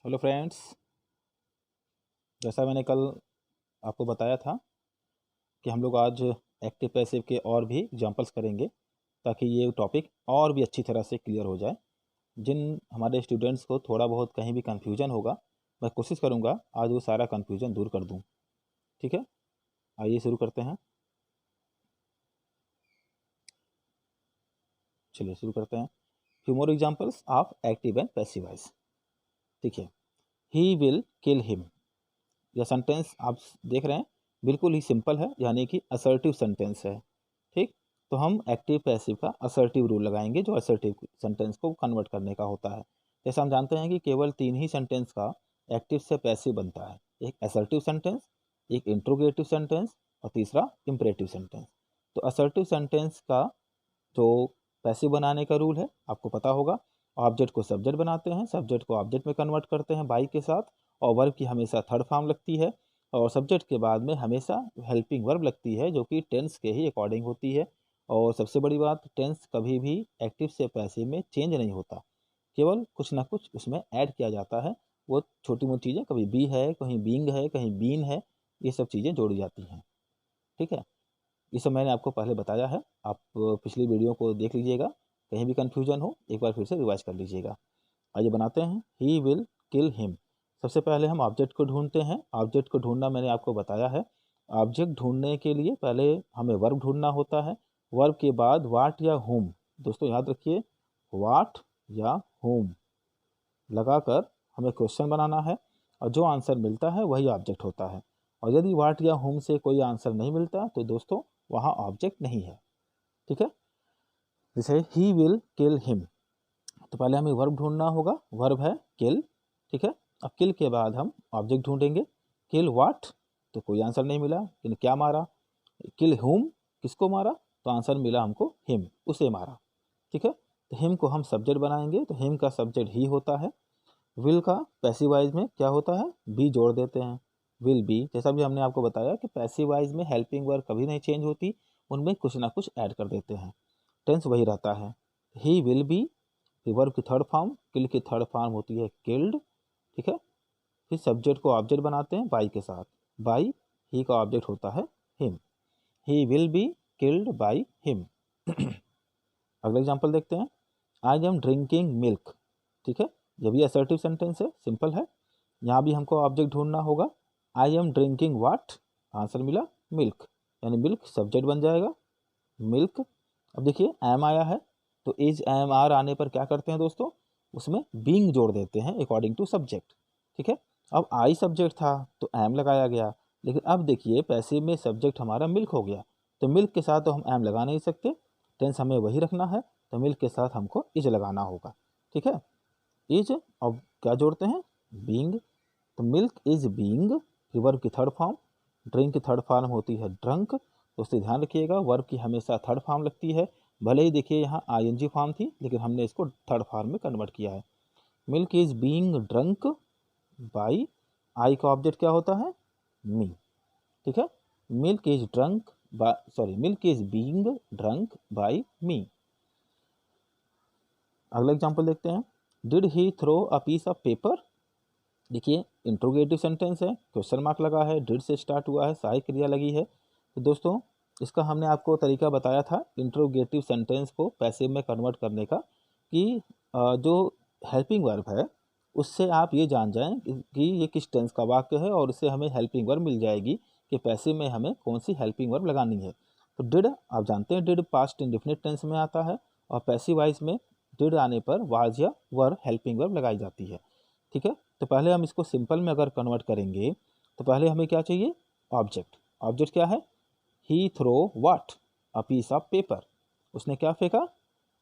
Hello friends, जैसा मैंने कल आपको बताया था कि हम लोग आज एक्टिव पैसिव के और भी एग्जांपल्स करेंगे ताकि ये टॉपिक और भी अच्छी तरह से क्लियर हो जाए। जिन हमारे स्टूडेंट्स को थोड़ा बहुत कहीं भी कन्फ्यूजन होगा, मैं कोशिश करूँगा आज वो सारा कन्फ्यूजन दूर कर दूँ। ठीक है, आइए शुरू करते हैं। चलिए शुरू करते हैं। Few more examples of active and passive voice. ठीक है, ही विल किल हिम। यह सेंटेंस आप देख रहे हैं, बिल्कुल ही सिंपल है, यानी कि असर्टिव सेंटेंस है। ठीक, तो हम एक्टिव पैसिव का असर्टिव रूल लगाएंगे जो असर्टिव सेंटेंस को कन्वर्ट करने का होता है। जैसे हम जानते हैं कि केवल 3 ही सेंटेंस का एक्टिव से पैसिव बनता है, एक असर्टिव सेंटेंस, एक इंट्रोगेटिव सेंटेंस और तीसरा इंपरेटिव सेंटेंस। तो असर्टिव सेंटेंस का जो पैसिव बनाने का रूल है आपको पता होगा। ऑब्जेक्ट को सब्जेक्ट बनाते हैं, सब्जेक्ट को ऑब्जेक्ट में कन्वर्ट करते हैं बाई के साथ, और वर्ब की हमेशा थर्ड फॉर्म लगती है, और सब्जेक्ट के बाद में हमेशा हेल्पिंग वर्ब लगती है जो कि टेंस के ही अकॉर्डिंग होती है। और सबसे बड़ी बात, टेंस कभी भी एक्टिव से पैसिव में चेंज नहीं होता, केवल कुछ ना कुछ उसमें ऐड किया जाता है। वो छोटी मोटी चीज़ें, कभी बी है, कहीं बींग है, कहीं बीन है, ये सब चीज़ें जोड़ी जाती हैं। ठीक है, ये सब मैंने आपको पहले बताया है, आप पिछली वीडियो को देख लीजिएगा। कहीं भी कन्फ्यूजन हो एक बार फिर से रिवाइज कर लीजिएगा। आइए बनाते हैं ही विल किल हिम। सबसे पहले हम ऑब्जेक्ट को ढूंढते हैं। ऑब्जेक्ट को ढूंढना मैंने आपको बताया है। ऑब्जेक्ट ढूंढने के लिए पहले हमें वर्ब ढूंढना होता है, वर्ब के बाद वाट या हुम। दोस्तों याद रखिए, वाट या हुम लगाकर हमें क्वेश्चन बनाना है, और जो आंसर मिलता है वही ऑब्जेक्ट होता है। और यदि वाट या हुम से कोई आंसर नहीं मिलता तो दोस्तों वहाँ ऑब्जेक्ट नहीं है। ठीक है, जैसे ही विल किल हिम, तो पहले हमें वर्ब ढूंढना होगा, वर्ब है किल। ठीक है, अब किल के बाद हम ऑब्जेक्ट ढूंढेंगे। किल व्हाट, तो कोई आंसर नहीं मिला, लेकिन क्या मारा? किल हुम, किसको मारा? तो आंसर मिला हमको हिम, उसे मारा। ठीक है, तो हिम को हम सब्जेक्ट बनाएंगे, तो हिम का सब्जेक्ट ही होता है। विल का पैसिव वाइज में क्या होता है? बी जोड़ देते हैं, विल बी। जैसा भी हमने आपको बताया कि पैसिव वाइज में हेल्पिंग वर्ब कभी नहीं चेंज होती, उनमें कुछ ना कुछ ऐड कर देते हैं, टेंस वही रहता है। ही विल बी, वर्ब की थर्ड फॉर्म, किल की थर्ड फॉर्म होती है किल्ड। ठीक है, फिर सब्जेक्ट को ऑब्जेक्ट बनाते हैं बाई के साथ, बाई, ही का ऑब्जेक्ट होता है him. He will be killed by him. अगला एग्जांपल देखते हैं। आई एम ड्रिंकिंग मिल्क। ठीक है, ये भी असर्टिव सेंटेंस है, सिंपल है। यहाँ भी हमको ऑब्जेक्ट ढूंढना होगा। I am drinking what, answer मिला मिल्क, यानी मिल्क सब्जेक्ट बन जाएगा, मिल्क। अब देखिए एम आया है, तो इज एम आर आने पर क्या करते हैं दोस्तों? उसमें बीइंग जोड़ देते हैं अकॉर्डिंग टू सब्जेक्ट। ठीक है, अब आई सब्जेक्ट था तो एम लगाया गया, लेकिन अब देखिए पैसिव में सब्जेक्ट हमारा मिल्क हो गया, तो मिल्क के साथ तो हम एम लगा नहीं सकते, टेंस हमें वही रखना है, तो मिल्क के साथ हमको इज लगाना होगा। ठीक है, इज, अब क्या जोड़ते हैं? बीइंग, तो मिल्क इज बीइंग, वर्ब की थर्ड फॉर्म। ड्रिंक की थर्ड फॉर्म होती है ड्रंक, तो उससे ध्यान रखिएगा वर्ब की हमेशा थर्ड फॉर्म लगती है। भले ही देखिए यहाँ आईएनजी फॉर्म थी, लेकिन हमने इसको थर्ड फॉर्म में कन्वर्ट किया है। Milk is being drunk by, I का ऑब्जेक्ट क्या होता है? मी। ठीक है, milk is drunk by, milk is being drunk by me. अगला एग्जांपल देखते हैं। Did he throw a piece of paper. देखिए इंट्रोगेटिव सेंटेंस है, क्वेश्चन मार्क लगा है, डिड से स्टार्ट हुआ है, सहायक क्रिया लगी है। तो दोस्तों इसका हमने आपको तरीका बताया था इंट्रोगेटिव सेंटेंस को पैसिव में कन्वर्ट करने का, कि जो हेल्पिंग वर्ब है उससे आप ये जान जाएं कि ये किस टेंस का वाक्य है, और उससे हमें हेल्पिंग वर्ब मिल जाएगी कि पैसिव में हमें कौन सी हेल्पिंग वर्ब लगानी है। तो डिड आप जानते हैं, डिड पास्ट इंडेफिनिट टेंस में आता है, और पैसिव वाइज में डिड आने पर वाज या वर हेल्पिंग वर्ब लगाई जाती है। ठीक है, तो पहले हम इसको सिंपल में अगर कन्वर्ट करेंगे तो पहले हमें क्या चाहिए? ऑब्जेक्ट। ऑब्जेक्ट क्या है? He throw what, a piece of paper. उसने क्या फेंका?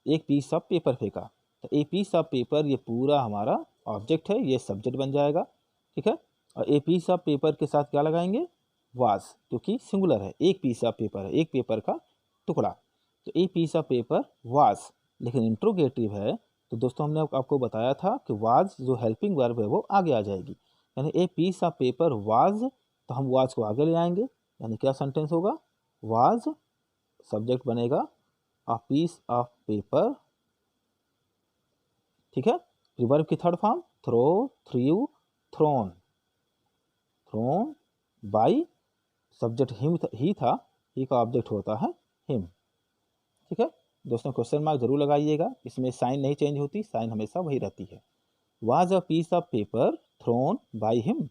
एक पीस ऑफ पेपर फेंका, तो ए पीस ऑफ पेपर ये पूरा हमारा ऑब्जेक्ट है, ये सब्जेक्ट बन जाएगा। ठीक है, और ए पीस ऑफ पेपर के साथ क्या लगाएंगे? वाज, क्योंकि सिंगुलर है, एक पीस ऑफ पेपर है, एक पेपर का टुकड़ा, तो a piece of paper was. लेकिन इंट्रोगेटिव है, तो दोस्तों हमने आपको बताया था कि वाज जो हेल्पिंग वर्ब है वो आगे आ जाएगी, यानी a piece of paper was, तो हम वाज को आगे ले आएंगे, यानी क्या सेंटेंस होगा? वाज सब्जेक्ट बनेगा अ पीस ऑफ पेपर। ठीक है, वर्ब की third form throw, through, thrown. Thrown by subject him he था, ही का ऑब्जेक्ट होता है हिम। ठीक है दोस्तों, क्वेश्चन मार्क जरूर लगाइएगा, इसमें साइन नहीं चेंज होती, साइन हमेशा वही रहती है। Was a piece of paper thrown by him.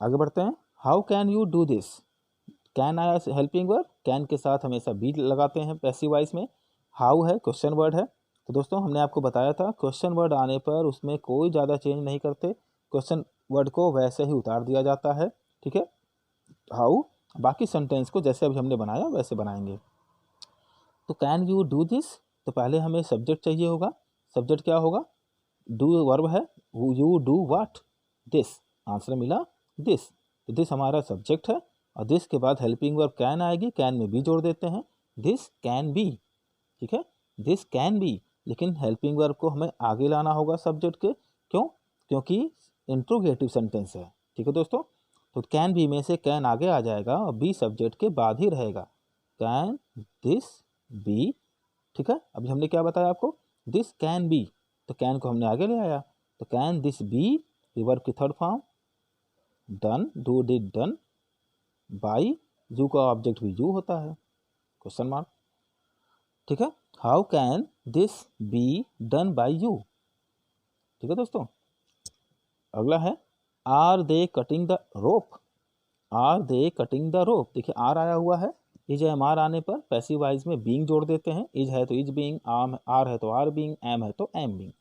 आगे बढ़ते हैं। How can you do this. Can आया हेल्पिंग वर्ब, कैन के साथ हमेशा बी लगाते हैं पैसिव वॉइस में। हाउ है क्वेश्चन वर्ड है, तो दोस्तों हमने आपको बताया था क्वेश्चन वर्ड आने पर उसमें कोई ज़्यादा चेंज नहीं करते, क्वेश्चन वर्ड को वैसे ही उतार दिया जाता है। ठीक है, हाउ, बाकी सेंटेंस को जैसे अभी हमने बनाया वैसे बनाएंगे। तो कैन यू डू दिस, तो पहले हमें सब्जेक्ट चाहिए होगा। सब्जेक्ट क्या होगा, डू वर्ब है, you do what, this, answer मिला दिस, तो दिस हमारा सब्जेक्ट है। और दिस के बाद हेल्पिंग वर्ब कैन आएगी, कैन में बी जोड़ देते हैं, दिस कैन बी। ठीक है, दिस कैन बी, लेकिन हेल्पिंग वर्ब को हमें आगे लाना होगा सब्जेक्ट के, क्यों, क्योंकि इंट्रोगेटिव सेंटेंस है। ठीक है दोस्तों, तो कैन बी में से कैन आगे आ जाएगा और बी सब्जेक्ट के बाद ही रहेगा, कैन दिस बी। ठीक है, अभी हमने क्या बताया आपको, दिस कैन बी, तो कैन को हमने आगे ले आया, तो कैन दिस बी वर्ब की third form, done, do did done, by, you का ऑब्जेक्ट भी यू होता है, क्वेश्चन मार्क। ठीक है, how can this be done by you. ठीक है दोस्तों, अगला है are they cutting the rope. Are they cutting the rope, देखिए आर आया हुआ है, इज एम आर आने पर पैसिव वॉइस में बीइंग जोड़ देते हैं, इज है तो इज बीइंग, आर है तो आर बीइंग, एम है तो एम बीइंग।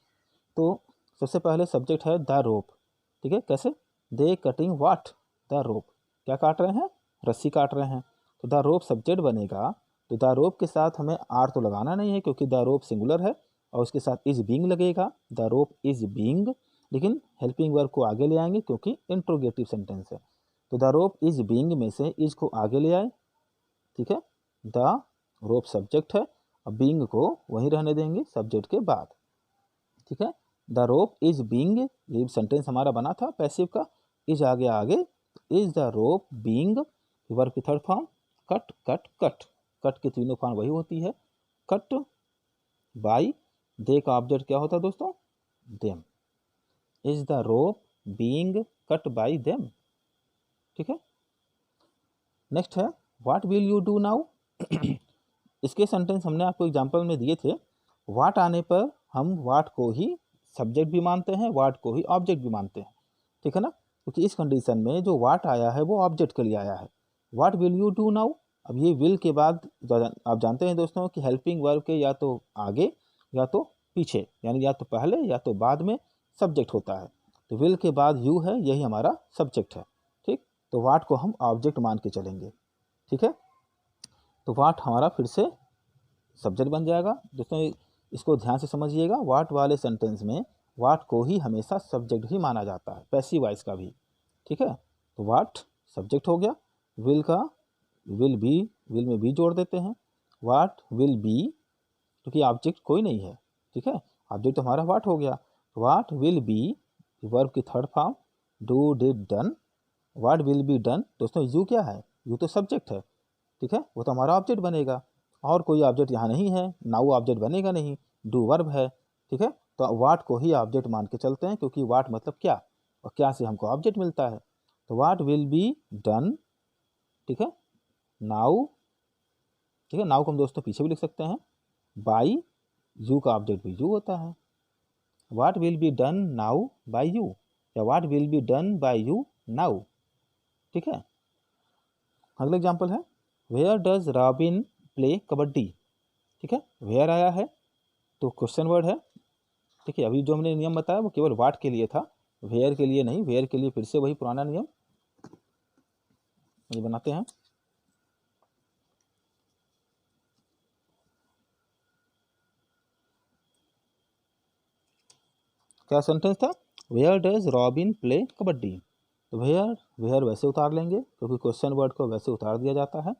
तो सबसे पहले सब्जेक्ट है द रोप। ठीक है, कैसे, दे कटिंग व्हाट, द रोप, क्या काट रहे हैं, रस्सी काट रहे हैं, तो द रोप सब्जेक्ट बनेगा। तो द रोप के साथ हमें आर तो लगाना नहीं है क्योंकि द रोप सिंगुलर है, और उसके साथ इज बीइंग लगेगा, द रोप इज बीइंग, लेकिन हेल्पिंग वर्ब को आगे ले आएंगे क्योंकि इंट्रोगेटिव सेंटेंस है। तो द रोप इज बीइंग में से इज को आगे ले आए। ठीक है, द रोप सब्जेक्ट है और बीइंग को वहीं रहने देंगे सब्जेक्ट के बाद। ठीक है, द रोप इज बीइंग, ये सेंटेंस हमारा बना था पैसिव का, इज आ गया आगे, is the rope being, verb की third form, cut cut cut, cut की तीनों फॉर्म वही होती है, कट बाई, दे का ऑब्जेक्ट क्या होता है दोस्तों, them, is the rope being cut by them. ठीक है, नेक्स्ट है what will you do now. इसके सेंटेंस हमने आपको एग्जांपल में दिए थे, व्हाट आने पर हम व्हाट को ही सब्जेक्ट भी मानते हैं, व्हाट को ही ऑब्जेक्ट भी मानते हैं। ठीक है ना, क्योंकि इस कंडीशन में जो व्हाट आया है वो ऑब्जेक्ट के लिए आया है। What will you do now, अब ये विल के बाद आप जानते हैं दोस्तों कि हेल्पिंग वर्ब के या तो आगे या तो पीछे, यानी या तो पहले या तो बाद में सब्जेक्ट होता है, तो विल के बाद यू है, यही हमारा सब्जेक्ट है। ठीक, तो व्हाट को हम ऑब्जेक्ट मान के चलेंगे। ठीक है, तो व्हाट हमारा फिर से सब्जेक्ट बन जाएगा। दोस्तों इसको ध्यान से समझिएगा, व्हाट वाले सेंटेंस में व्हाट को ही हमेशा सब्जेक्ट ही माना जाता है, पैसिव वॉइस का भी। ठीक है, तो व्हाट सब्जेक्ट हो गया, विल का विल बी, विल में बी जोड़ देते हैं, व्हाट विल बी, क्योंकि ऑब्जेक्ट कोई नहीं है। ठीक है, ऑब्जेक्ट तो हमारा व्हाट हो गया, व्हाट विल बी, वर्ब की third form, do did done, what will be done. दोस्तों यू क्या है, यू तो सब्जेक्ट है। ठीक है, वो तो हमारा ऑब्जेक्ट बनेगा, और कोई ऑब्जेक्ट यहाँ नहीं है, नाउ ऑब्जेक्ट बनेगा नहीं, डू वर्ब है। ठीक है, तो वाट को ही ऑब्जेक्ट मान के चलते हैं क्योंकि वाट मतलब क्या, और क्या से हमको ऑब्जेक्ट मिलता है, तो वाट विल बी डन। ठीक है, नाउ, ठीक है, नाउ को हम दोस्तों पीछे भी लिख सकते हैं, बाई, यू का ऑब्जेक्ट भी यू होता है, what will be done now by you, या what will be done by you now. ठीक है, अगला एग्जाम्पल है where does Robin play kabaddi. ठीक है, वेयर आया है तो क्वेश्चन वर्ड है। ठीक है, अभी जो हमने नियम बताया वो केवल वाट के लिए था, वेयर के लिए नहीं, वेयर के लिए फिर से वही पुराना नियम ये बनाते हैं। क्या सेंटेंस था, where does Robin play kabaddi, तो वेयर, वेयर वैसे उतार लेंगे क्योंकि क्वेश्चन वर्ड को वैसे उतार दिया जाता है।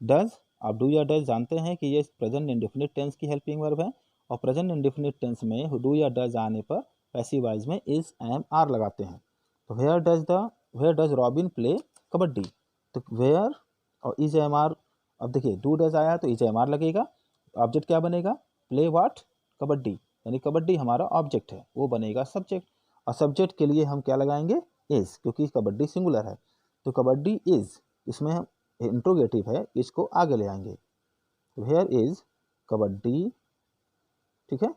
डज, आप डू या डज जानते हैं कि ये प्रेजेंट इंडेफिनिट टेंस की हेल्पिंग वर्ब है, और प्रेजेंट इंडेफिनिट टेंस में डू या डज आने पर पैसिव वॉइस में इज एम आर लगाते हैं। तो where does Robin play kabaddi, तो वेयर और इज एम आर, अब देखिए डू डज आया तो इज एम आर लगेगा, ऑब्जेक्ट क्या बनेगा, प्ले व्हाट, कबड्डी, यानी कबड्डी हमारा ऑब्जेक्ट है, वो बनेगा सब्जेक्ट। और सब्जेक्ट के लिए हम क्या लगाएंगे, इज, क्योंकि कबड्डी सिंगुलर है। तो कबड्डी इज, इसमें हम इंट्रोगेटिव है, इसको आगे ले आएंगे। तो हेयर इज कबड्डी, ठीक है।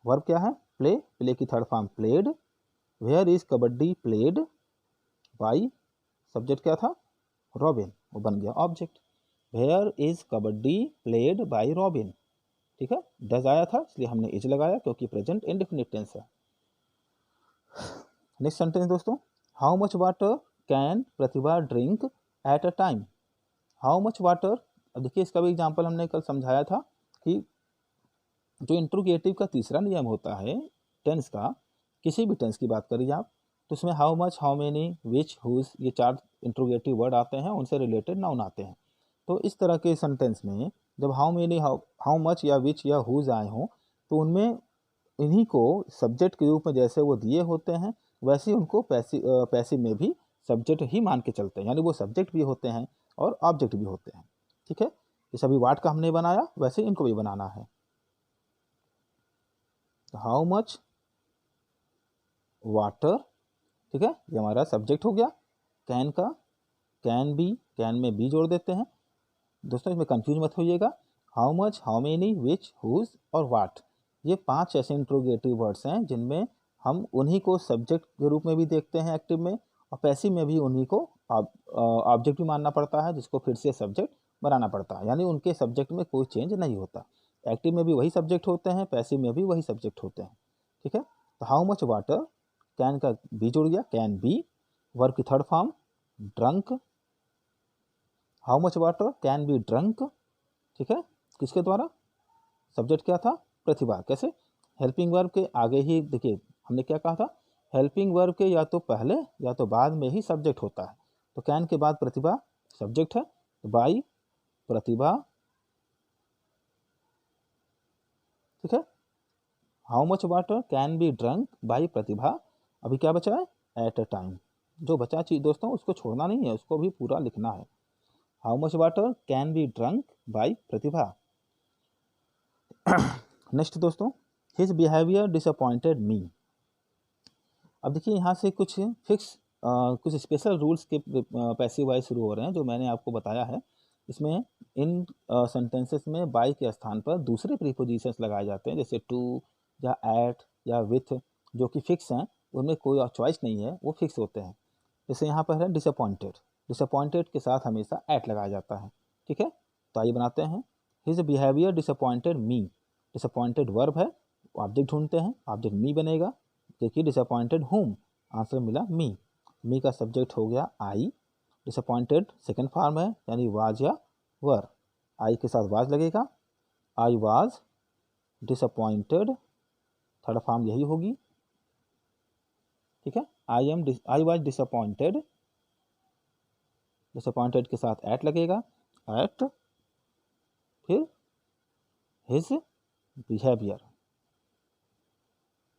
वर्ब क्या है, प्ले, प्ले की third form played. Where is kabaddi played by, subject क्या था, रॉबिन, वो बन गया object. Where is kabaddi played by Robin, ठीक है। डज आया था इसलिए हमने इज लगाया, क्योंकि प्रेजेंट इंडेफिनिट टेंस है। नेक्स्ट सेंटेंस दोस्तों, how much water can Pratibha drink at a time. How much water, अब देखिए इसका भी एग्जाम्पल हमने कल समझाया था कि जो इंट्रोगेटिव का तीसरा नियम होता है टेंस का, किसी भी टेंस की बात करिए आप, तो उसमें how much, how many, which, whose, ये 4 इंट्रोगेटिव वर्ड आते हैं, उनसे रिलेटेड नाउन आते हैं। तो इस तरह के सेंटेंस में जब हाउ मेनी, हाउ मच या विच या हुज आए हों, तो उनमें इन्हीं को सब्जेक्ट के रूप में जैसे वो दिए होते हैं, वैसे उनको पैसिव में भी सब्जेक्ट ही मान के चलते हैं, यानी वो सब्जेक्ट भी होते हैं और ऑब्जेक्ट भी होते हैं, ठीक है। जैसे अभी वाट का हमने बनाया, वैसे इनको भी बनाना है। हाउ मच वाटर, ठीक है, ये हमारा सब्जेक्ट हो गया। कैन का, कैन बी, कैन में बी जोड़ देते हैं दोस्तों, इसमें कंफ्यूज मत होइएगा। How much, how many, which, whose और वाट, ये 5 ऐसे इंट्रोगेटिव वर्ड्स हैं जिनमें हम उन्हीं को सब्जेक्ट के रूप में भी देखते हैं एक्टिव में, और पैसिव में भी उन्हीं को ऑब्जेक्ट भी मानना पड़ता है, जिसको फिर से सब्जेक्ट बनाना पड़ता है, यानी उनके सब्जेक्ट में कोई चेंज नहीं होता। एक्टिव में भी वही सब्जेक्ट होते हैं, पैसिव में भी वही सब्जेक्ट होते हैं, ठीक है। तो हाउ मच वाटर, कैन का बी जुड़ गया, कैन बी, वर्ब की third form drunk, how much water can be drunk, ठीक है, किसके द्वारा, सब्जेक्ट क्या था, प्रतिभा। कैसे, हेल्पिंग वर्ब के आगे ही देखिए हमने क्या कहा था, हेल्पिंग वर्ब के या तो पहले या तो बाद में ही सब्जेक्ट होता है। तो कैन के बाद प्रतिभा सब्जेक्ट है, तो बाई प्रतिभा, ठीक है। How much water can be drunk by Pratibha, अभी क्या बचा है, एट अ टाइम। जो बचा चीज दोस्तों उसको छोड़ना नहीं है, उसको भी पूरा लिखना है। How much water can be drunk by Pratibha. Next दोस्तों, हिज बिहेवियर डिसअपॉइंटेड मी। अब देखिए यहाँ से कुछ फिक्स कुछ स्पेशल रूल्स के पैसिव वॉइस शुरू हो रहे हैं, जो मैंने आपको बताया है। इसमें इन सेंटेंसेस में बाई के स्थान पर दूसरे प्रीपोजिशंस लगाए जाते हैं, जैसे टू या एट या विथ, जो कि फिक्स हैं, उनमें कोई चॉइस नहीं है, वो फिक्स होते हैं। जैसे यहाँ पर है डिसअपॉइंटेड, डिसअपॉइंटेड के साथ हमेशा एट लगाया जाता है, ठीक है। तो आइए बनाते हैं, हिज बिहेवियर डिसअपॉइंटेड मी। डिसअपॉइंटेड वर्ब है, ऑब्जेक्ट ढूंढते हैं, ऑब्जेक्ट मी बनेगा। देखिए डिसअपॉइंटेड हुम, आंसर मिला मी, मी का सब्जेक्ट हो गया आई। डिसअपॉइंटेड सेकेंड फॉर्म है, यानी वाज या वर, आई के साथ वाज लगेगा, I was disappointed, third form यही होगी, ठीक है। आई वाज डिसअपॉइंटेड, डिसअपॉइंटेड के साथ एट लगेगा, एट, फिर हिज बिहेवियर,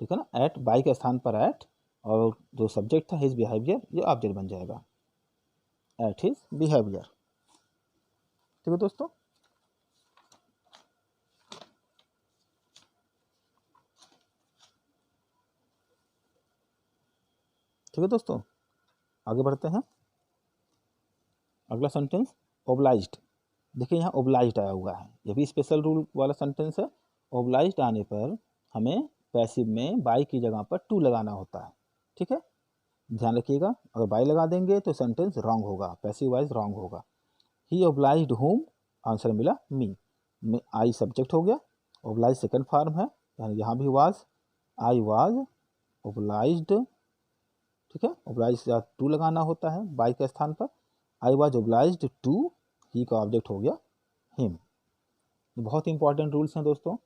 ठीक है ना, एट बाई के स्थान पर एट, और जो सब्जेक्ट था हिज बिहेवियर, ये ऑब्जेक्ट बन जाएगा, एट हिज बिहेवियर, ठीक है दोस्तों। ठीक है दोस्तों, आगे बढ़ते हैं। अगला सेंटेंस ओब्लाइज्ड। देखिए यहाँ ओब्लाइज्ड आया हुआ है, ये भी स्पेशल रूल वाला सेंटेंस है। ओब्लाइज्ड आने पर हमें पैसिव में बाई की जगह पर टू लगाना होता है, ठीक है। ध्यान रखिएगा, अगर बाई लगा देंगे तो सेंटेंस रॉन्ग होगा, पैसिव वाइज रॉन्ग होगा। ही ओब्लाइज्ड हुम, आंसर मिला मी, आई सब्जेक्ट हो गया, ओब्लाइज सेकंड फॉर्म है, यानी यहाँ भी वाज, आई वाज ओब्लाइज्ड, ठीक है। ओब्लाइज का टू लगाना होता है बाई के स्थान पर, आई वाज ओब्लाइज्ड टू, ही का ऑब्जेक्ट हो गया हिम। बहुत इंपॉर्टेंट रूल्स हैं दोस्तों,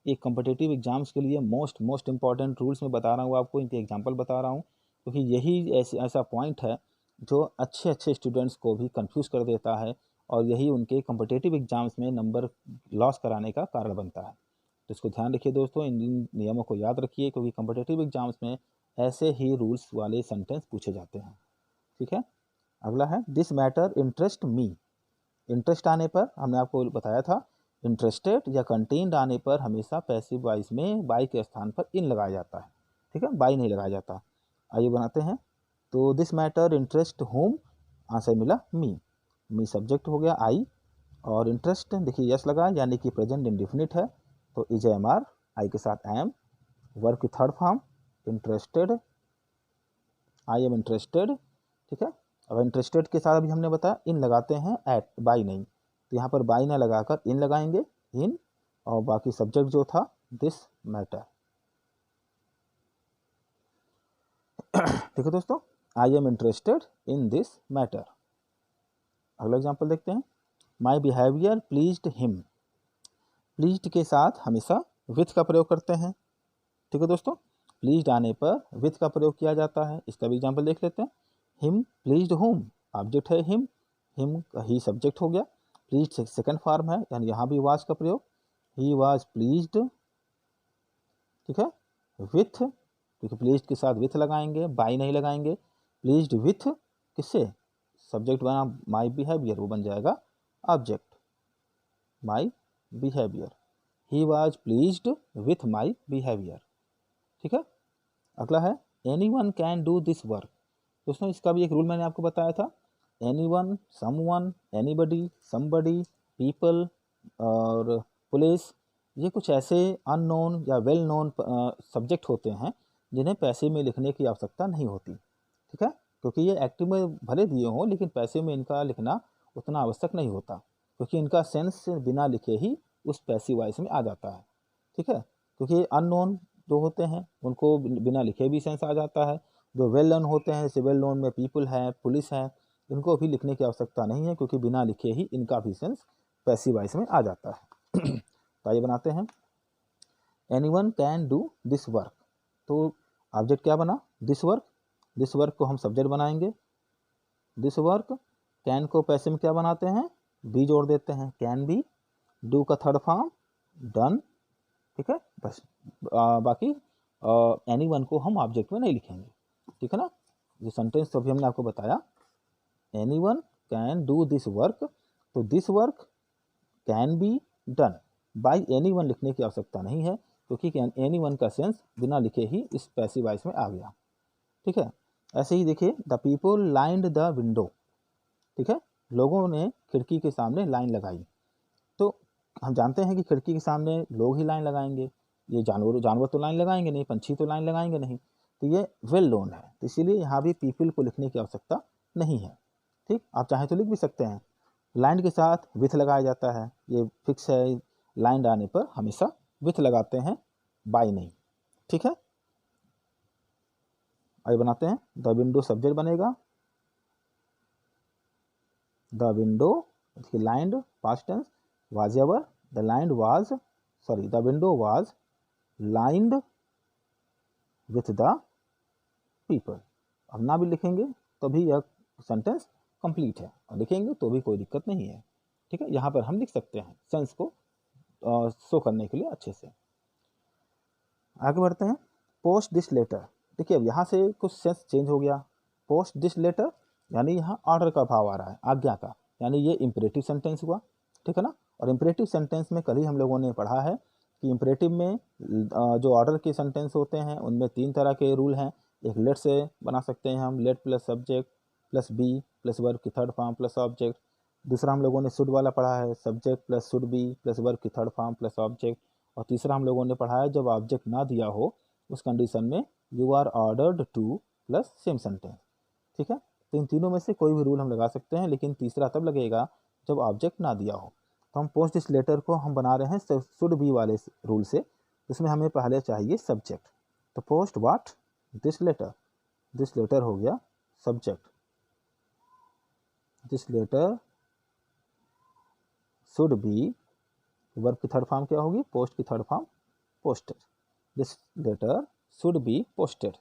एक कम्पिटिटिव एग्जाम्स के लिए मोस्ट इंपॉर्टेंट रूल्स में बता रहा हूँ आपको, इनके एग्जाम्पल बता रहा हूँ, क्योंकि यही ऐसा पॉइंट है जो अच्छे स्टूडेंट्स को भी कंफ्यूज कर देता है, और यही उनके कम्पिटिटिव एग्जाम्स में नंबर लॉस कराने का कारण बनता है। तो इसको ध्यान रखिए दोस्तों, इन नियमों को याद रखिए, क्योंकि कम्पिटिटिव एग्जाम्स में ऐसे ही रूल्स वाले सेंटेंस पूछे जाते हैं, ठीक है। अगला है this matter interest me. Interest आने पर हमने आपको बताया था, इंटरेस्टेड या कंटेन्ड आने पर हमेशा पैसिव वॉइस में बाई के स्थान पर इन लगाया जाता है, ठीक है, बाई नहीं लगाया जाता। आइए बनाते हैं। तो this matter interest home, answer मिला मी सब्जेक्ट हो गया आई, और इंटरेस्ट देखिए यस लगा यानी कि प्रेजेंट इंडिफिनिट है, तो इज एम आर, आई के साथ एम, वर्क की third form interested, I am interested, ठीक है। अब इंटरेस्टेड के साथ अभी हमने बताया इन लगाते हैं, एट बाई नहीं, तो यहाँ पर बाई ना लगाकर इन लगाएंगे, इन, और बाकी सब्जेक्ट जो था दिस मैटर। ठीक है दोस्तों, I am interested in this matter. अगला एग्जाम्पल देखते हैं। My behaviour pleased him, pleased के साथ हमेशा विथ का प्रयोग करते हैं, ठीक है दोस्तों। प्लीज्ड आने पर विथ का प्रयोग किया जाता है, इसका भी एग्जाम्पल देख लेते हैं। हिम प्लीज्ड होम, ऑब्जेक्ट है हिम, हिम ही सब्जेक्ट हो गया, प्लीज्ड सेकंड फॉर्म है यानी यहाँ भी वाज का प्रयोग, ही वाज प्लीज्ड, ठीक है, विथ, क्योंकि प्लीज्ड के साथ विथ लगाएंगे, बाई नहीं लगाएंगे। प्लीज्ड विथ किससे, सब्जेक्ट बना माई बिहेवियर, वो बन जाएगा object, my behaviour, he was pleased with my behaviour, ठीक है। अगला है anyone can do this work, दोस्तों इसका भी एक रूल मैंने आपको बताया था। Anyone, someone, anybody, somebody, people और पुलिस, ये कुछ ऐसे अननोन या वेल नोन सब्जेक्ट होते हैं जिन्हें पैसे में लिखने की आवश्यकता नहीं होती, ठीक है, क्योंकि ये एक्टिव में भले दिए हों लेकिन पैसे में इनका लिखना उतना आवश्यक नहीं होता, क्योंकि इनका सेंस बिना लिखे ही उस पैसिव वॉइस में आ जाता है, ठीक है। क्योंकि अननोन जो होते हैं उनको बिना लिखे भी सेंस आ जाता है, जो वेल नोन होते हैं जैसे वेल नोन में पीपल है, पुलिस है, इनको भी लिखने की आवश्यकता नहीं है क्योंकि बिना लिखे ही इनका भी सेंस पैसिव वॉइस में आ जाता है। तो आइए बनाते हैं। Anyone can do this work, तो ऑब्जेक्ट क्या बना, दिस वर्क, दिस वर्क को हम सब्जेक्ट बनाएंगे, दिस वर्क, कैन को पैसे में क्या बनाते हैं, बी जोड़ देते हैं, कैन बी, डू का थर्ड फॉर्म डन, ठीक है, बस बाकी एनीवन को हम ऑब्जेक्ट में नहीं लिखेंगे, ठीक है ना। ये सेंटेंस तो अभी हमने आपको बताया, anyone can do this work, तो this work can be done by anyone लिखने की आवश्यकता नहीं है क्योंकि एनीवन का सेंस बिना लिखे ही इस पैसिव वॉइस में आ गया, ठीक है। ऐसे ही देखिए, the people lined the window, ठीक है, लोगों ने खिड़की के सामने लाइन लगाई, तो हम जानते हैं कि खिड़की के सामने लोग ही लाइन लगाएंगे, ये जानवर तो लाइन लगाएंगे नहीं, पंछी तो लाइन लगाएंगे नहीं, तो ये वेल नोन है, तो इसीलिए यहाँ भी पीपल को लिखने की आवश्यकता नहीं है, ठीक। आप चाहें तो लिख भी सकते हैं, लाइन के साथ विथ लगाया जाता है, ये फिक्स है, लाइन आने पर हमेशा विथ लगाते हैं, बाय नहीं, ठीक है। आइए बनाते हैं। द विंडो सब्जेक्ट बनेगा, the window lined past tense, was ever, the lined was, sorry the window was lined with the people. अब ना भी लिखेंगे तो भी यह सेंटेंस कंप्लीट है, और लिखेंगे तो भी कोई दिक्कत नहीं है, ठीक है। यहाँ पर हम लिख सकते हैं सेंस को शो करने के लिए अच्छे से। आगे बढ़ते हैं। पोस्ट दिस लेटर, देखिए अब यहाँ से कुछ सेंस चेंज हो गया, पोस्ट दिस लेटर यानी यहाँ ऑर्डर का भाव आ रहा है, आज्ञा का, यानी ये इंपरेटिव सेंटेंस हुआ, ठीक है ना। और इंपरेटिव सेंटेंस में कल ही हम लोगों ने पढ़ा है कि इंपरेटिव में जो ऑर्डर के सेंटेंस होते हैं उनमें 3 तरह के रूल हैं। एक लेट से बना सकते हैं हम, let plus subject plus be plus verb की थर्ड फॉर्म प्लस ऑब्जेक्ट। दूसरा हम लोगों ने शुड वाला पढ़ा है, subject plus should be plus verb की थर्ड फॉर्म प्लस ऑब्जेक्ट। और तीसरा हम लोगों ने पढ़ा है जब ऑब्जेक्ट ना दिया हो उस कंडीशन में you are ordered to plus same sentence, ठीक है। तो इन तीनों में से कोई भी रूल हम लगा सकते हैं, लेकिन तीसरा तब लगेगा जब ऑब्जेक्ट ना दिया हो। तो हम पोस्ट दिस लेटर को हम बना रहे हैं शुड बी वाले रूल से, जिसमें हमें पहले चाहिए सब्जेक्ट। तो पोस्ट व्हाट दिस लेटर हो गया subject, this letter should be, verb की थर्ड फॉर्म क्या होगी, पोस्ट की third form posted, this letter should be posted.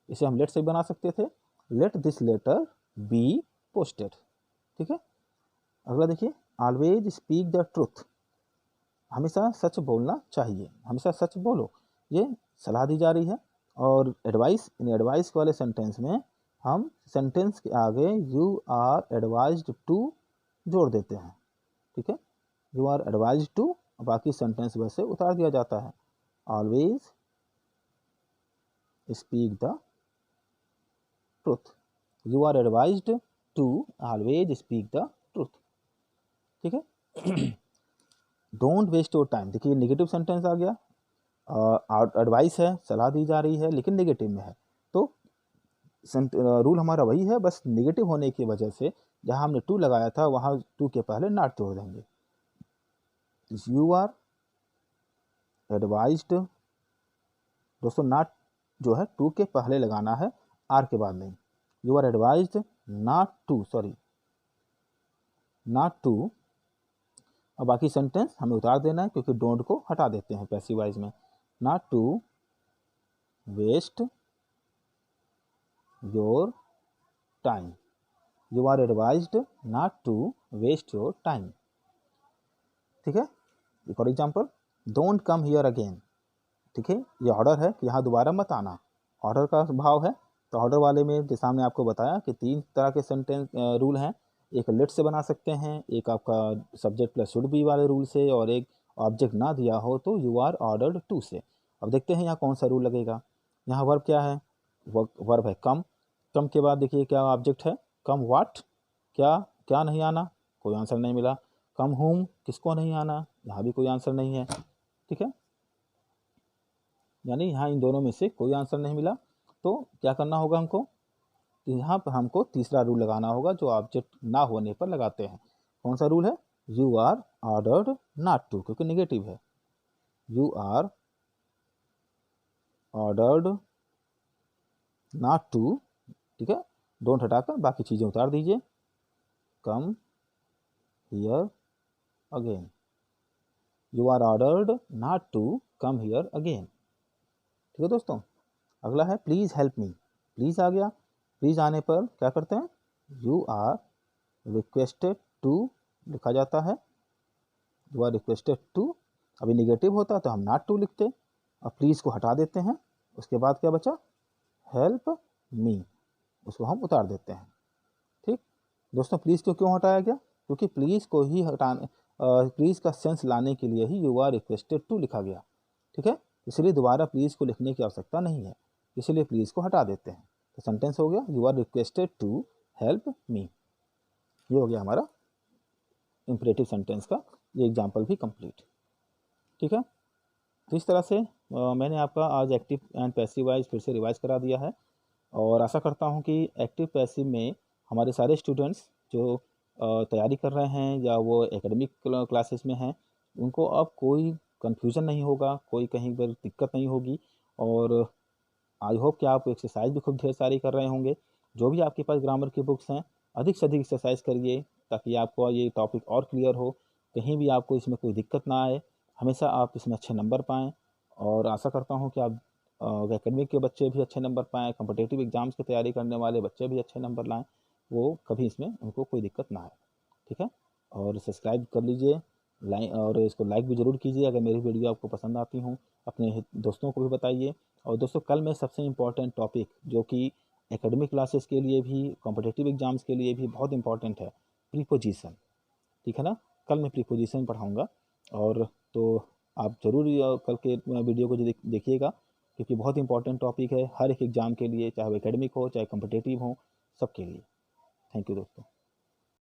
इसे हम लेट से बना सकते थे, let this letter be posted, ठीक है। अगला देखिए, ऑलवेज स्पीक द ट्रूथ, हमेशा सच बोलना चाहिए, हमेशा सच बोलो, ये सलाह दी जा रही है। और एडवाइस, इन एडवाइस वाले सेंटेंस में हम सेंटेंस के आगे यू आर एडवाइज्ड टू जोड़ देते हैं, ठीक है, यू आर एडवाइज्ड टू बाकी सेंटेंस वैसे उतार दिया जाता है। Always speak the truth, you are advised to always speak the truth. ठीक है। डोंट वेस्ट योर टाइम, देखिए नेगेटिव सेंटेंस आ गया, एडवाइस है, सलाह दी जा रही है लेकिन नेगेटिव में है, तो रूल हमारा वही है, बस नेगेटिव होने की वजह से जहां हमने टू लगाया था वहां टू के पहले नॉट जोड़ देंगे। यू आर एडवाइज्ड, दोस्तों नॉट जो है टू के पहले लगाना है, आर के बाद नहीं। You are advised not to, sorry not to, और बाकी सेंटेंस हमें उतार देना है क्योंकि डोंट को हटा देते हैं पैसिव वॉइस में। Not to waste your time, you are advised not to waste your time. ठीक है। एक और example, don't come here again. ठीक है, ये ऑर्डर है कि यहाँ दोबारा मत आना, ऑर्डर का भाव है। तो ऑर्डर वाले में जैसे हमने आपको बताया कि 3 तरह के सेंटेंस रूल हैं, एक लेट से बना सकते हैं, एक आपका सब्जेक्ट प्लस शुड बी वाले रूल से, और एक ऑब्जेक्ट ना दिया हो तो यू आर ऑर्डर्ड टू से। अब देखते हैं यहाँ कौन सा रूल लगेगा। यहाँ वर्ब क्या है, वर्ब है कम, कम के बाद देखिए क्या ऑब्जेक्ट है, कम व्हाट, क्या क्या नहीं आना, कोई आंसर नहीं मिला। कम होम, किसको नहीं आना, यहाँ भी कोई आंसर नहीं है। ठीक है, यानी यहाँ इन दोनों में से कोई आंसर नहीं मिला, तो क्या करना होगा हमको, यहाँ पर हमको तीसरा रूल लगाना होगा जो ऑब्जेक्ट ना होने पर लगाते हैं। कौन सा रूल है, you are ordered not to, क्योंकि नेगेटिव है। You are ordered not to, ठीक है, डोंट हटाकर बाकी चीज़ें उतार दीजिए। Come here again, you are ordered not to come here again. ठीक है दोस्तों, अगला है प्लीज़ हेल्प मी। प्लीज़ आ गया, प्लीज़ आने पर क्या करते हैं, यू आर रिक्वेस्टेड टू लिखा जाता है, यू आर रिक्वेस्टेड टू। अभी नेगेटिव होता तो हम नॉट टू लिखते, और प्लीज़ को हटा देते हैं। उसके बाद क्या बचा, हेल्प मी, उसको हम उतार देते हैं। ठीक दोस्तों, प्लीज़ को क्यों हटाया गया, क्योंकि प्लीज़ को ही हटाने, प्लीज़ का सेंस लाने के लिए ही यू आर रिक्वेस्टेड टू लिखा गया। ठीक है, इसलिए दोबारा प्लीज़ को लिखने की आवश्यकता नहीं है, इसलिए प्लीज़ को हटा देते हैं। तो सेंटेंस हो गया, you are requested to help me. ये हो गया हमारा इंपरेटिव सेंटेंस का ये एग्जाम्पल भी कंप्लीट। ठीक है, तो इस तरह से मैंने आपका आज एक्टिव एंड पैसिव वॉइस फिर से रिवाइज करा दिया है, और आशा करता हूँ कि एक्टिव पैसिव में हमारे सारे स्टूडेंट्स जो तैयारी कर रहे हैं या वो एकेडमिक क्लासेस में हैं, उनको अब कोई कन्फ्यूज़न नहीं होगा, कोई कहीं पर दिक्कत नहीं होगी। और आई होप कि आप एक्सरसाइज भी खूब ढेर सारी कर रहे होंगे। जो भी आपके पास ग्रामर की बुक्स हैं, अधिक से अधिक एक्सरसाइज करिए ताकि आपको ये टॉपिक और क्लियर हो, कहीं भी आपको इसमें कोई दिक्कत ना आए, हमेशा आप इसमें अच्छे नंबर पाएँ। और आशा करता हूँ कि आप एकेडमिक के बच्चे भी अच्छे नंबर पाएँ, कॉम्पिटिटिव एग्ज़ाम्स की तैयारी करने वाले बच्चे भी अच्छे नंबर लाएँ, वो कभी इसमें उनको कोई दिक्कत ना आए। ठीक है, और सब्सक्राइब कर लीजिए, लाइक, और इसको लाइक भी ज़रूर कीजिए अगर मेरी वीडियो आपको पसंद आती हूँ, अपने दोस्तों को भी बताइए। और दोस्तों, कल मैं सबसे इम्पॉर्टेंट टॉपिक जो कि एकेडमिक क्लासेस के लिए भी, कॉम्पिटिटिव एग्ज़ाम्स के लिए भी बहुत इंपॉर्टेंट है, प्रीपोजिशन। ठीक है ना, कल मैं प्रीपोजिशन पढ़ाऊँगा, और तो आप ज़रूर कल के वीडियो को देखिएगा, क्योंकि बहुत इंपॉर्टेंट टॉपिक है हर एक एग्ज़ाम के लिए, चाहे वो एकेडमिक हो चाहे कॉम्पिटिटिव हो, सबके लिए। थैंक यू दोस्तों।